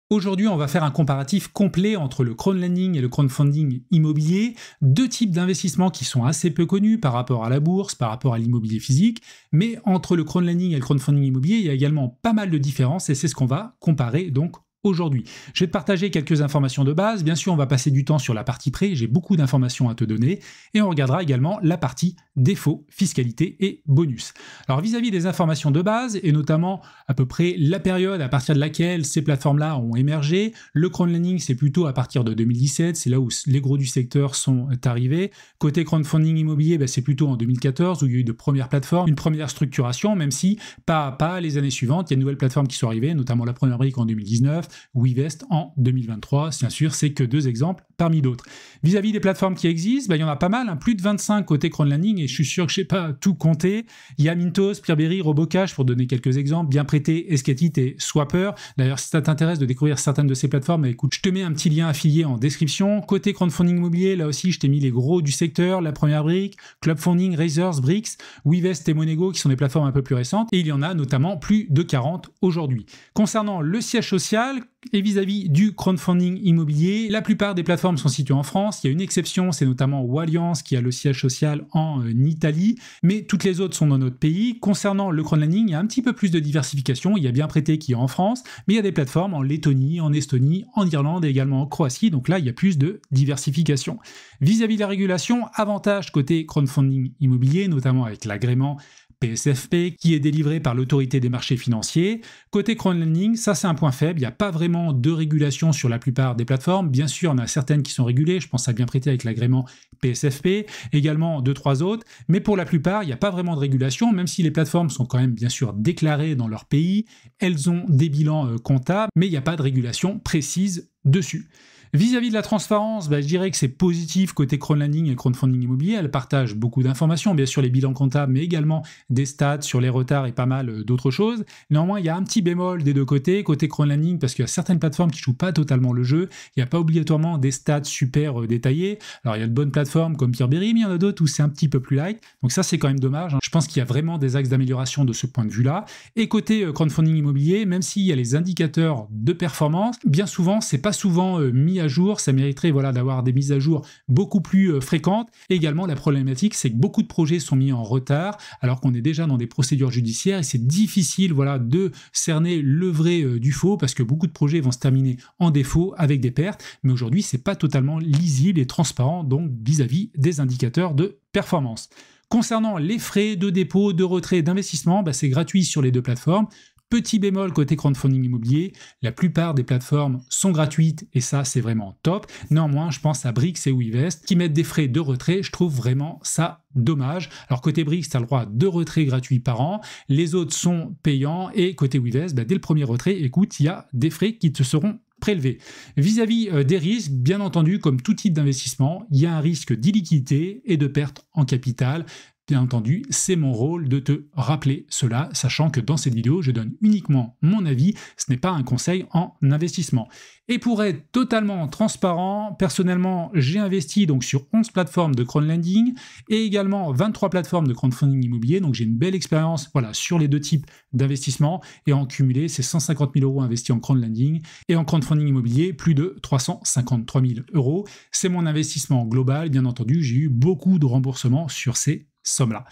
Aujourd'hui, on va faire un comparatif complet entre le crowdlending et le crowdfunding immobilier, deux types d'investissements qui sont assez peu connus par rapport à la bourse, par rapport à l'immobilier physique, mais entre le crowdlending et le crowdfunding immobilier, il y a également pas mal de différences et c'est ce qu'on va comparer donc aujourd'hui. Je vais te partager quelques informations de base, bien sûr on va passer du temps sur la partie prêt, j'ai beaucoup d'informations à te donner, et on regardera également la partie défauts, fiscalité et bonus. Alors vis-à-vis des informations de base, et notamment à peu près la période à partir de laquelle ces plateformes-là ont émergé, le crowdlending c'est plutôt à partir de 2017, c'est là où les gros du secteur sont arrivés. Côté crowdfunding immobilier, c'est plutôt en 2014 où il y a eu de premières plateformes, une première structuration, même si pas à pas les années suivantes, il y a de nouvelles plateformes qui sont arrivées, notamment la première brique en 2019, WeVest en 2023, bien sûr, c'est que deux exemples parmi d'autres. Vis-à-vis des plateformes qui existent, il y en a pas mal, plus de 25 côté crowdlending, et je suis sûr que je ne sais pas tout compter. Il y a Mintos, Peerberry, Robocash, pour donner quelques exemples, Bien Prêté, Escatit et Swapper. D'ailleurs, si ça t'intéresse de découvrir certaines de ces plateformes, écoute, je te mets un petit lien affilié en description. Côté crowdfunding immobilier, là aussi, je t'ai mis les gros du secteur, la première brique, Clubfunding, Razors, Bricks, WeVest et Monego, qui sont des plateformes un peu plus récentes, et il y en a notamment plus de 40 aujourd'hui. Concernant le siège social, et vis-à-vis du crowdfunding immobilier, la plupart des plateformes sont situées en France. Il y a une exception, c'est notamment Walliance qui a le siège social en Italie, mais toutes les autres sont dans notre pays. Concernant le crowdlending, il y a un petit peu plus de diversification. Il y a Bien Prêté qui est en France, mais il y a des plateformes en Lettonie, en Estonie, en Irlande et également en Croatie. Donc là, il y a plus de diversification. Vis-à-vis de la régulation, avantage côté crowdfunding immobilier, notamment avec l'agrément PSFP, qui est délivré par l'autorité des marchés financiers. Côté crowdlending, ça c'est un point faible, il n'y a pas vraiment de régulation sur la plupart des plateformes. Bien sûr, on a certaines qui sont régulées, je pense à Bien Prêté avec l'agrément PSFP, également 2-3 autres, mais pour la plupart, il n'y a pas vraiment de régulation, même si les plateformes sont quand même bien sûr déclarées dans leur pays, elles ont des bilans comptables, mais il n'y a pas de régulation précise dessus. Vis-à-vis de la transparence, je dirais que c'est positif côté crowdlending et crowdfunding immobilier. Elles partagent beaucoup d'informations, bien sûr les bilans comptables, mais également des stats sur les retards et pas mal d'autres choses. Néanmoins, il y a un petit bémol des deux côtés. Côté crowdlending, parce qu'il y a certaines plateformes qui ne jouent pas totalement le jeu, il n'y a pas obligatoirement des stats super détaillées. Alors il y a de bonnes plateformes comme Peerberry, mais il y en a d'autres où c'est un petit peu plus light. Donc ça, c'est quand même dommage. Je pense qu'il y a vraiment des axes d'amélioration de ce point de vue-là. Et côté crowdfunding immobilier, même s'il y a les indicateurs de performance, bien souvent, c'est pas souvent mis à jour, ça mériterait d'avoir des mises à jour beaucoup plus fréquentes. Et également, la problématique, c'est que beaucoup de projets sont mis en retard, alors qu'on est déjà dans des procédures judiciaires, et c'est difficile de cerner le vrai du faux, parce que beaucoup de projets vont se terminer en défaut avec des pertes, mais aujourd'hui, c'est pas totalement lisible et transparent, donc vis-à-vis des indicateurs de performance. Concernant les frais de dépôt, de retrait, d'investissement, c'est gratuit sur les deux plateformes. Petit bémol côté crowdfunding immobilier, la plupart des plateformes sont gratuites et ça c'est vraiment top. Néanmoins, je pense à Bricks et WeVest qui mettent des frais de retrait, je trouve vraiment ça dommage. Alors côté Bricks, tu as le droit à 2 retraits gratuits par an, les autres sont payants et côté WeVest, dès le premier retrait, écoute, il y a des frais qui te seront prélevés. Vis-à-vis des risques, bien entendu, comme tout type d'investissement, il y a un risque d'illiquidité et de perte en capital. Bien entendu, c'est mon rôle de te rappeler cela, sachant que dans cette vidéo, je donne uniquement mon avis, ce n'est pas un conseil en investissement. Et pour être totalement transparent, personnellement, j'ai investi donc sur 11 plateformes de crowdlending et également 23 plateformes de crowdfunding immobilier, donc j'ai une belle expérience sur les deux types d'investissement, et en cumulé, c'est 150 000 € investis en crowdlending et en crowdfunding immobilier, plus de 353 000 €. C'est mon investissement global, bien entendu, j'ai eu beaucoup de remboursements sur ces sommes-là.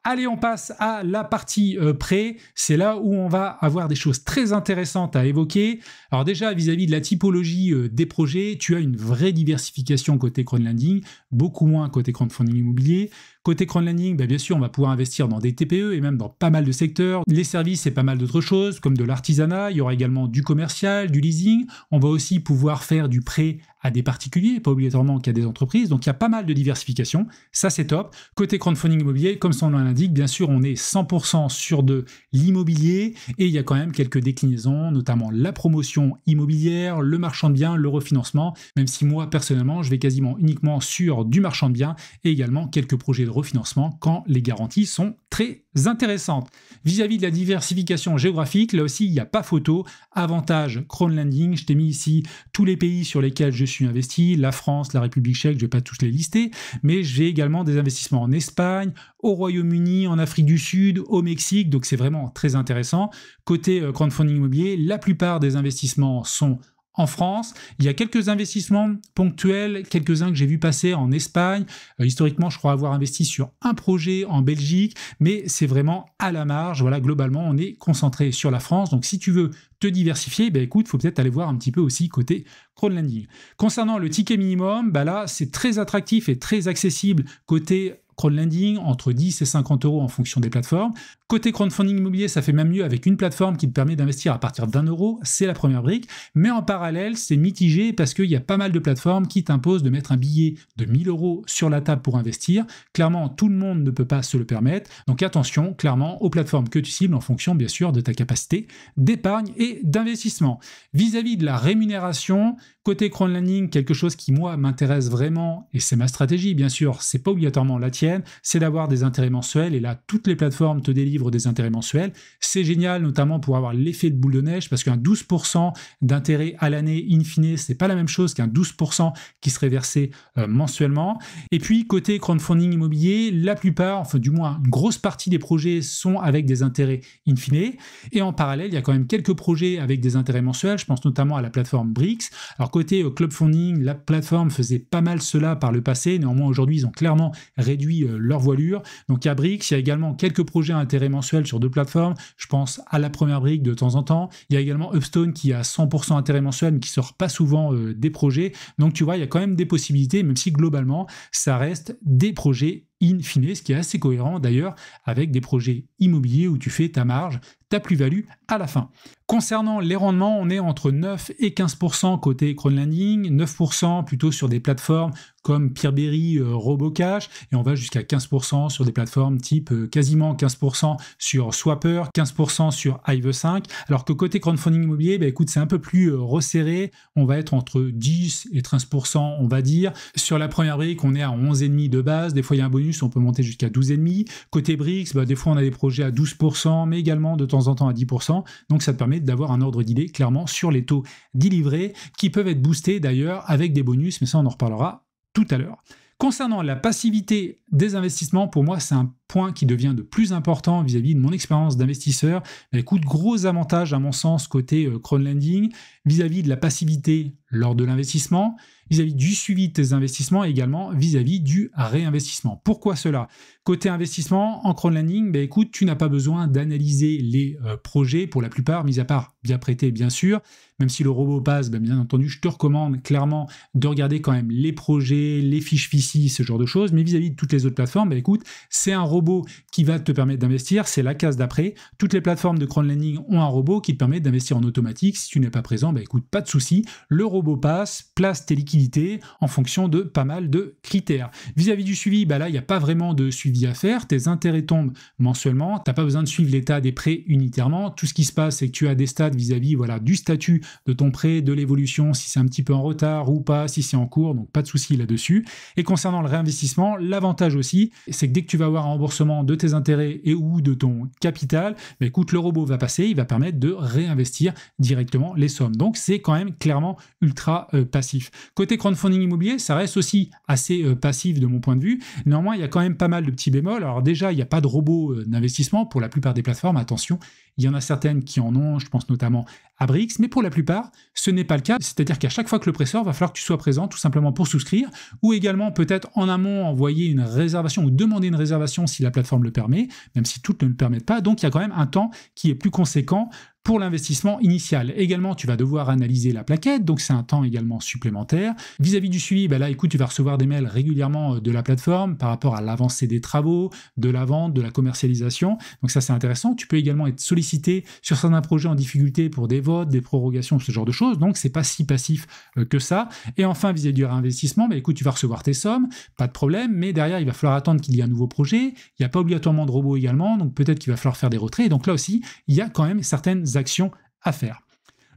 Allez, on passe à la partie prêt. C'est là où on va avoir des choses très intéressantes à évoquer. Alors déjà, vis-à-vis de la typologie des projets, tu as une vraie diversification côté crowdlending, beaucoup moins côté crowdfunding immobilier. Côté crowdlending, bien sûr, on va pouvoir investir dans des TPE et même dans pas mal de secteurs. Les services et pas mal d'autres choses, comme de l'artisanat. Il y aura également du commercial, du leasing. On va aussi pouvoir faire du prêt à des particuliers, pas obligatoirement qu'à des entreprises. Donc il y a pas mal de diversification. Ça, c'est top. Côté crowdfunding immobilier, comme son nom l'indique, bien sûr, on est 100% sur de l'immobilier et il y a quand même quelques déclinaisons, notamment la promotion immobilière, le marchand de biens, le refinancement, même si moi, personnellement, je vais quasiment uniquement sur du marchand de biens et également quelques projets de refinancement quand les garanties sont très intéressantes. Vis-à-vis de la diversification géographique, là aussi, il n'y a pas photo. Avantage crowdlending, je t'ai mis ici tous les pays sur lesquels je suis investi, la France, la République tchèque, je ne vais pas tous les lister, mais j'ai également des investissements en Espagne, au Royaume-Uni, en Afrique du Sud, au Mexique, donc c'est vraiment très intéressant. Côté crowdfunding immobilier, la plupart des investissements sont en France. Il y a quelques investissements ponctuels, quelques-uns que j'ai vu passer en Espagne. Historiquement, je crois avoir investi sur un projet en Belgique, mais c'est vraiment à la marge. Voilà, globalement, on est concentré sur la France. Donc, si tu veux te diversifier, écoute, il faut peut-être aller voir un petit peu aussi côté crowdlending. Concernant le ticket minimum, là, c'est très attractif et très accessible côté crowdlending, entre 10 et 50 € en fonction des plateformes. Côté crowdfunding immobilier, ça fait même mieux avec une plateforme qui te permet d'investir à partir d'1 €, c'est la première brique. Mais en parallèle, c'est mitigé parce qu'il y a pas mal de plateformes qui t'imposent de mettre un billet de 1 000 € sur la table pour investir. Clairement, tout le monde ne peut pas se le permettre. Donc attention, clairement, aux plateformes que tu cibles en fonction, bien sûr, de ta capacité d'épargne et d'investissement. Vis-à-vis de la rémunération, côté crowdlending, quelque chose qui, moi, m'intéresse vraiment, et c'est ma stratégie, bien sûr, c'est pas obligatoirement la tienne, c'est d'avoir des intérêts mensuels. Et là, toutes les plateformes te délivrent des intérêts mensuels. C'est génial, notamment pour avoir l'effet de boule de neige, parce qu'un 12% d'intérêt à l'année, in fine, c'est pas la même chose qu'un 12% qui serait versé mensuellement. Et puis, côté crowdfunding immobilier, la plupart, enfin du moins une grosse partie des projets sont avec des intérêts in fine. Et en parallèle, il y a quand même quelques projets avec des intérêts mensuels. Je pense notamment à la plateforme Brix. Alors, côté Clubfunding, la plateforme faisait pas mal cela par le passé. Néanmoins, aujourd'hui, ils ont clairement réduit leur voilure. Donc, il y a Brix, il y a également quelques projets à intérêt mensuel sur 2 plateformes. Je pense à la première brique de temps en temps. Il y a également Upstone qui a 100% intérêt mensuel, mais qui sort pas souvent des projets. Donc, tu vois, il y a quand même des possibilités, même si globalement, ça reste des projets in fine, ce qui est assez cohérent d'ailleurs avec des projets immobiliers où tu fais ta marge, ta plus-value à la fin. Concernant les rendements, on est entre 9 et 15% côté crowdlending, 9% plutôt sur des plateformes comme Peerberry, Robocash, et on va jusqu'à 15% sur des plateformes type quasiment 15% sur Swapper, 15% sur Hive5, alors que côté crowdfunding immobilier, écoute, c'est un peu plus resserré, on va être entre 10 et 13%, on va dire. Sur la première brique, on est à 11,5% de base, des fois il y a un bonus, on peut monter jusqu'à 12,5%. Côté Brix, des fois on a des projets à 12%, mais également de temps en temps à 10%, donc ça te permet d'avoir un ordre d'idée clairement sur les taux délivrés, qui peuvent être boostés d'ailleurs avec des bonus, mais ça on en reparlera tout à l'heure. Concernant la passivité des investissements, pour moi, c'est un point qui devient de plus important vis-à-vis de mon expérience d'investisseur. Écoute, gros avantage à mon sens côté crowdlending, vis-à-vis de la passivité lors de l'investissement, vis-à-vis du suivi de tes investissements et également vis-à-vis du réinvestissement. Pourquoi cela? Côté investissement, en crowdlending, écoute, tu n'as pas besoin d'analyser les projets pour la plupart, mis à part bien prêté, bien sûr. Même si le robot passe, bien entendu, je te recommande clairement de regarder quand même les projets, les fiches FICI, ce genre de choses. Mais vis-à-vis de toutes les autres plateformes, écoute, c'est un robot qui va te permettre d'investir, c'est la case d'après. Toutes les plateformes de crowdlending ont un robot qui te permet d'investir en automatique. Si tu n'es pas présent, écoute, pas de souci. Le robot passe, place tes liquidités en fonction de pas mal de critères. Vis-à-vis du suivi, là, il n'y a pas vraiment de suivi à faire. Tes intérêts tombent mensuellement. Tu n'as pas besoin de suivre l'état des prêts unitairement. Tout ce qui se passe, c'est que tu as des stats vis-à-vis du statut de ton prêt, de l'évolution, si c'est un petit peu en retard ou pas, si c'est en cours, donc pas de souci là-dessus. Et concernant le réinvestissement, l'avantage aussi, c'est que dès que tu vas avoir un remboursement de tes intérêts et ou de ton capital, écoute, le robot va passer, il va permettre de réinvestir directement les sommes. Donc c'est quand même clairement ultra passif. Côté crowdfunding immobilier, ça reste aussi assez passif de mon point de vue. Néanmoins, il y a quand même pas mal de petits bémols. Alors déjà, il n'y a pas de robot d'investissement pour la plupart des plateformes, attention. Il y en a certaines qui en ont, je pense notamment à Brix, mais pour la plupart, ce n'est pas le cas. C'est-à-dire qu'à chaque fois que le presseur, va falloir que tu sois présent tout simplement pour souscrire, ou également peut-être en amont envoyer une réservation ou demander une réservation si la plateforme le permet, même si toutes ne le permettent pas. Donc il y a quand même un temps qui est plus conséquent pour l'investissement initial. Également, tu vas devoir analyser la plaquette, donc c'est un temps également supplémentaire. Vis-à-vis du suivi, là, écoute, tu vas recevoir des mails régulièrement de la plateforme par rapport à l'avancée des travaux, de la vente, de la commercialisation. Donc ça, c'est intéressant. Tu peux également être sollicité sur certains projets en difficulté pour des votes, des prorogations, ce genre de choses. Donc, c'est pas si passif que ça. Et enfin, vis-à-vis du réinvestissement, écoute, tu vas recevoir tes sommes, pas de problème, mais derrière, il va falloir attendre qu'il y ait un nouveau projet. Il n'y a pas obligatoirement de robot également, donc peut-être qu'il va falloir faire des retraits. Et donc là aussi, il y a quand même certaines actions à faire.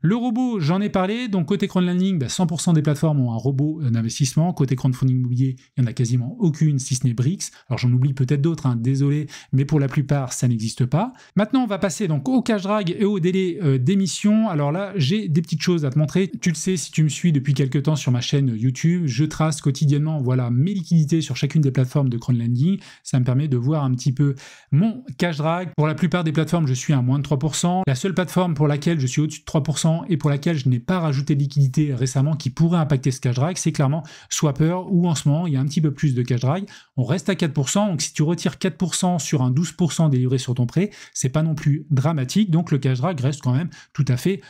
Le robot, j'en ai parlé, donc côté crowdlending, 100% des plateformes ont un robot d'investissement. Côté crowdfunding immobilier, il n'y en a quasiment aucune, si ce n'est Brix. Alors j'en oublie peut-être d'autres, désolé, mais pour la plupart, ça n'existe pas. Maintenant, on va passer donc au cash drag et au délai d'émission. Alors là, j'ai des petites choses à te montrer. Tu le sais, si tu me suis depuis quelques temps sur ma chaîne YouTube, je trace quotidiennement mes liquidités sur chacune des plateformes de crowdlending. Ça me permet de voir un petit peu mon cash drag. Pour la plupart des plateformes, je suis à moins de 3%. La seule plateforme pour laquelle je suis au-dessus de 3%, intéressant et pour laquelle je n'ai pas rajouté de liquidité récemment qui pourrait impacter ce cash drag, c'est clairement Swapper où en ce moment il y a un petit peu plus de cash drag. On reste à 4%, donc si tu retires 4% sur un 12% délivré sur ton prêt, c'est pas non plus dramatique, donc le cash drag reste quand même tout à fait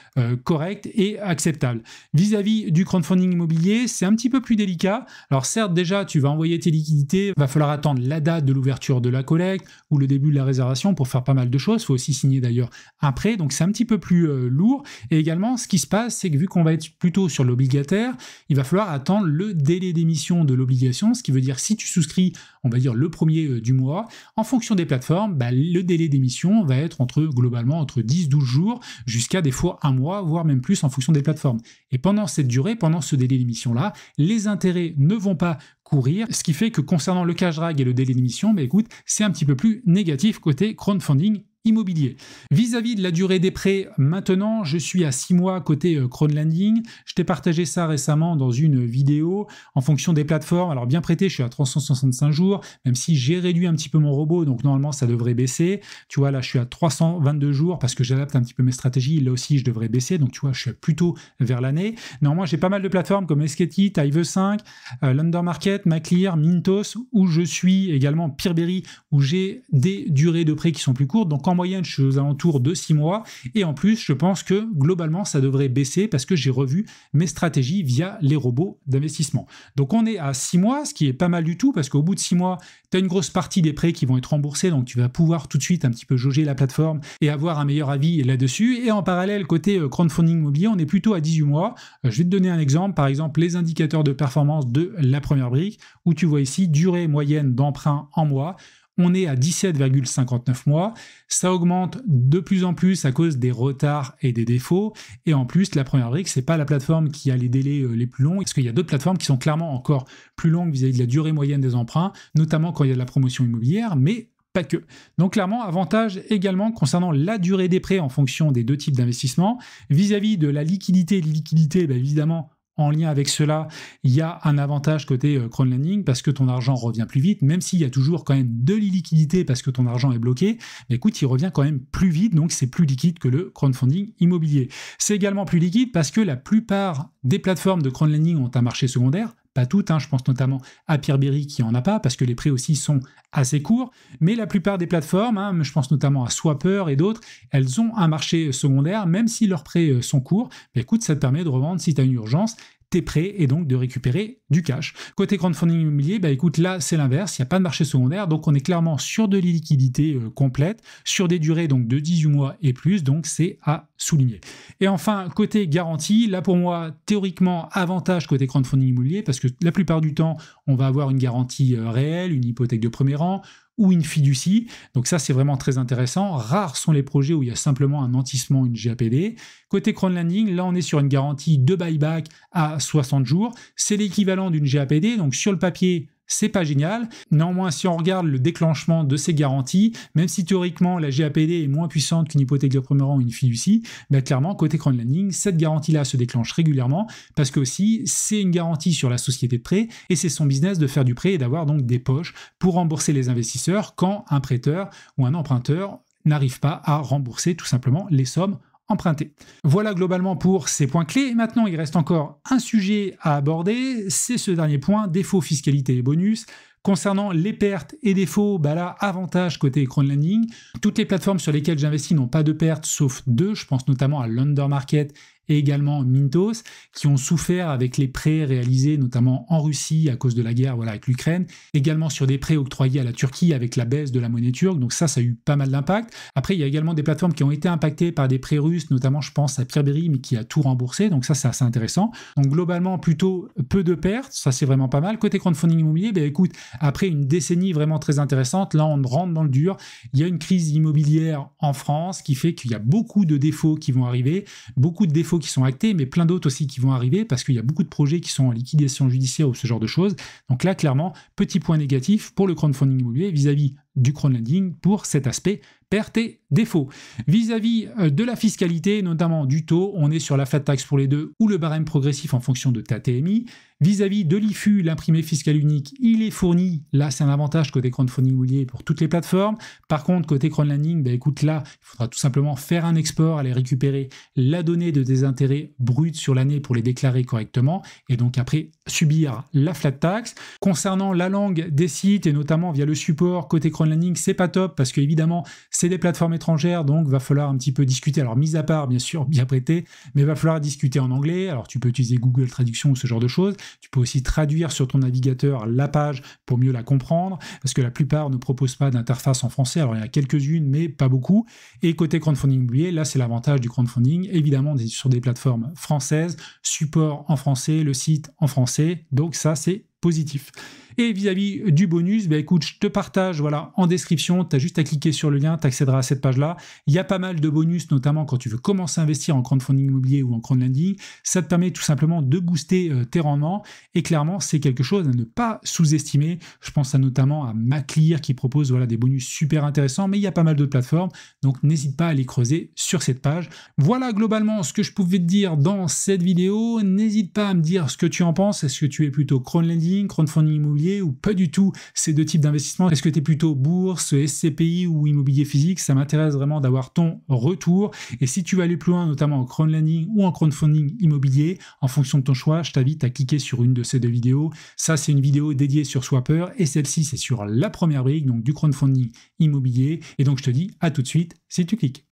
correct et acceptable. Vis-à-vis du crowdfunding immobilier, c'est un petit peu plus délicat. Alors certes, déjà, tu vas envoyer tes liquidités, va falloir attendre la date de l'ouverture de la collecte ou le début de la réservation pour faire pas mal de choses. Il faut aussi signer d'ailleurs un prêt, donc c'est un petit peu plus lourd. Et également, ce qui se passe, c'est que vu qu'on va être plutôt sur l'obligataire, il va falloir attendre le délai d'émission de l'obligation, ce qui veut dire si tu souscris, on va dire le premier du mois, en fonction des plateformes, le délai d'émission va être globalement entre 10-12 jours jusqu'à des fois un mois, voire même plus en fonction des plateformes. Et pendant cette durée, pendant ce délai d'émission-là, les intérêts ne vont pas courir, ce qui fait que concernant le cash drag et le délai d'émission, écoute, c'est un petit peu plus négatif côté crowdfunding immobilier. Vis-à-vis de la durée des prêts, maintenant, je suis à 6 mois côté crowdlending. Je t'ai partagé ça récemment dans une vidéo en fonction des plateformes. Alors bien prêté, je suis à 365 jours, même si j'ai réduit un petit peu mon robot, donc normalement ça devrait baisser. Tu vois, là je suis à 322 jours parce que j'adapte un petit peu mes stratégies. Là aussi, je devrais baisser, donc tu vois, je suis plutôt vers l'année. Néanmoins, j'ai pas mal de plateformes comme Esketit, Hive5, London Market, Maclear, Mintos, où je suis également Peerberry, où j'ai des durées de prêts qui sont plus courtes. Donc en moyenne, je suis aux alentours de 6 mois. Et en plus, je pense que globalement, ça devrait baisser parce que j'ai revu mes stratégies via les robots d'investissement. Donc on est à 6 mois, ce qui est pas mal du tout parce qu'au bout de 6 mois, tu as une grosse partie des prêts qui vont être remboursés. Donc tu vas pouvoir tout de suite un petit peu jauger la plateforme et avoir un meilleur avis là-dessus. Et en parallèle, côté crowdfunding immobilier, on est plutôt à 18 mois. Je vais te donner un exemple. Par exemple, les indicateurs de performance de la première brique où tu vois ici durée moyenne d'emprunt en mois. On est à 17,59 mois. Ça augmente de plus en plus à cause des retards et des défauts. Et en plus, la première brique, c'est pas la plateforme qui a les délais les plus longs, parce qu'il y a d'autres plateformes qui sont clairement encore plus longues vis-à-vis de la durée moyenne des emprunts, notamment quand il y a de la promotion immobilière, mais pas que. Donc clairement, avantage également concernant la durée des prêts en fonction des deux types d'investissements. Vis-à-vis de la liquidité et l'illiquidité, évidemment, en lien avec cela, il y a un avantage côté crowdlending parce que ton argent revient plus vite, même s'il y a toujours quand même de l'illiquidité parce que ton argent est bloqué, mais écoute, il revient quand même plus vite, donc c'est plus liquide que le crowdfunding immobilier. C'est également plus liquide parce que la plupart des plateformes de crowdlending ont un marché secondaire, pas toutes, je pense notamment à Peerberry qui en a pas, parce que les prêts aussi sont assez courts, mais la plupart des plateformes, je pense notamment à Swapper et d'autres, elles ont un marché secondaire, même si leurs prêts sont courts, écoute, ça te permet de revendre si tu as une urgence, tes prêts et donc de récupérer du cash. Côté crowdfunding immobilier, écoute, là c'est l'inverse, il n'y a pas de marché secondaire, donc on est clairement sur de l'illiquidité complète, sur des durées donc de 18 mois et plus, donc c'est à souligner. Et enfin, côté garantie, là pour moi, théoriquement, avantage côté crowdfunding immobilier, parce que la plupart du temps, on va avoir une garantie réelle, une hypothèque de premier rang, ou une fiducie. Donc ça, c'est vraiment très intéressant. Rares sont les projets où il y a simplement un nantissement, une GAPD. Côté crowdlending, là, on est sur une garantie de buyback à 60 jours. C'est l'équivalent d'une GAPD. Donc sur le papier, c'est pas génial. Néanmoins, si on regarde le déclenchement de ces garanties, même si théoriquement la GAPD est moins puissante qu'une hypothèque de premier rang ou une fiducie, clairement, côté crowdlending, cette garantie-là se déclenche régulièrement parce que aussi, c'est une garantie sur la société de prêt et c'est son business de faire du prêt et d'avoir donc des poches pour rembourser les investisseurs quand un prêteur ou un emprunteur n'arrive pas à rembourser tout simplement les sommes emprunté. Voilà globalement pour ces points clés. Et maintenant, il reste encore un sujet à aborder, c'est ce dernier point, défauts, fiscalité et bonus. Concernant les pertes et défauts, là, avantage côté crowdlending. Toutes les plateformes sur lesquelles j'investis n'ont pas de pertes, sauf deux. Je pense notamment à London Market et également Mintos, qui ont souffert avec les prêts réalisés notamment en Russie à cause de la guerre avec l'Ukraine, également sur des prêts octroyés à la Turquie avec la baisse de la monnaie turque, donc ça a eu pas mal d'impact. Après, il y a également des plateformes qui ont été impactées par des prêts russes, notamment je pense à Peerberry, mais qui a tout remboursé, donc ça c'est assez intéressant. Donc globalement, plutôt peu de pertes, ça c'est vraiment pas mal. Côté crowdfunding immobilier, écoute, après une décennie vraiment très intéressante, là on rentre dans le dur, il y a une crise immobilière en France qui fait qu'il y a beaucoup de défauts qui vont arriver, beaucoup de défauts qui sont actés, mais plein d'autres aussi qui vont arriver parce qu'il y a beaucoup de projets qui sont en liquidation judiciaire ou ce genre de choses. Donc là, clairement, petit point négatif pour le crowdfunding immobilier vis-à-vis du crowdlending pour cet aspect pertes et défauts. Vis-à-vis de la fiscalité, notamment du taux, on est sur la flat tax pour les deux ou le barème progressif en fonction de ta TMI. Vis-à-vis de l'IFU, l'imprimé fiscal unique, il est fourni. Là, c'est un avantage côté crowdfunding immobilier pour toutes les plateformes. Par contre, côté crowdlending, écoute, là, il faudra tout simplement faire un export, aller récupérer la donnée de tes intérêts bruts sur l'année pour les déclarer correctement et donc après subir la flat tax. Concernant la langue des sites et notamment via le support côté crowdlending, c'est pas top parce que évidemment, c'est des plateformes étrangères, donc va falloir un petit peu discuter. Alors, mis à part, bien sûr, bien prêté, mais va falloir discuter en anglais. Alors, tu peux utiliser Google Traduction ou ce genre de choses. Tu peux aussi traduire sur ton navigateur la page pour mieux la comprendre, parce que la plupart ne proposent pas d'interface en français. Alors, il y en a quelques-unes, mais pas beaucoup. Et côté crowdfunding immobilier, là, c'est l'avantage du crowdfunding. Évidemment, sur des plateformes françaises, support en français, le site en français. Donc, ça, c'est positif. Et vis-à-vis du bonus, écoute, je te partage voilà, en description, tu as juste à cliquer sur le lien, tu accéderas à cette page-là. Il y a pas mal de bonus, notamment quand tu veux commencer à investir en crowdfunding immobilier ou en crowdlending. Ça te permet tout simplement de booster tes rendements et clairement, c'est quelque chose à ne pas sous-estimer. Je pense notamment à Maclear qui propose voilà, des bonus super intéressants, mais il y a pas mal d'autres plateformes, donc n'hésite pas à les creuser sur cette page. Voilà globalement ce que je pouvais te dire dans cette vidéo. N'hésite pas à me dire ce que tu en penses. Est-ce que tu es plutôt crowdlending, crowdfunding immobilier ou pas du tout ces deux types d'investissements? Est-ce que tu es plutôt bourse, SCPI ou immobilier physique? Ça m'intéresse vraiment d'avoir ton retour. Et si tu veux aller plus loin, notamment en crowdlending ou en crowdfunding immobilier, en fonction de ton choix, je t'invite à cliquer sur une de ces deux vidéos. Ça, c'est une vidéo dédiée sur Swapper et celle-ci, c'est sur la première brique, donc du crowdfunding immobilier. Et donc, je te dis à tout de suite si tu cliques.